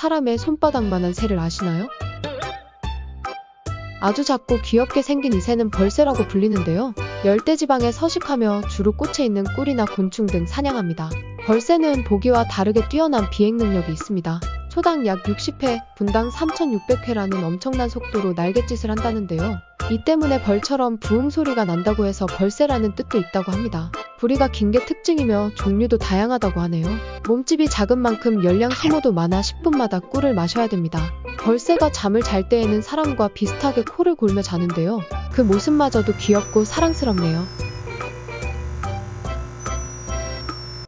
사람의 손바닥만한 새를 아시나요? 아주 작고 귀엽게 생긴 이 새는 벌새라고 불리는데요. 열대지방에 서식하며 주로 꽃에 있는 꿀이나 곤충 등 사냥합니다. 벌새는 보기와 다르게 뛰어난 비행 능력이 있습니다. 초당 약 60회, 분당 3,600회라는 엄청난 속도로 날갯짓을 한다는데요. 이 때문에 벌처럼 부응 소리가 난다고 해서 벌새라는 뜻도 있다고 합니다. 부리가 긴 게 특징이며 종류도 다양하다고 하네요. 몸집이 작은 만큼 열량 소모도 많아 10분마다 꿀을 마셔야 됩니다. 벌새가 잠을 잘 때에는 사람과 비슷하게 코를 골며 자는데요. 그 모습마저도 귀엽고 사랑스럽네요.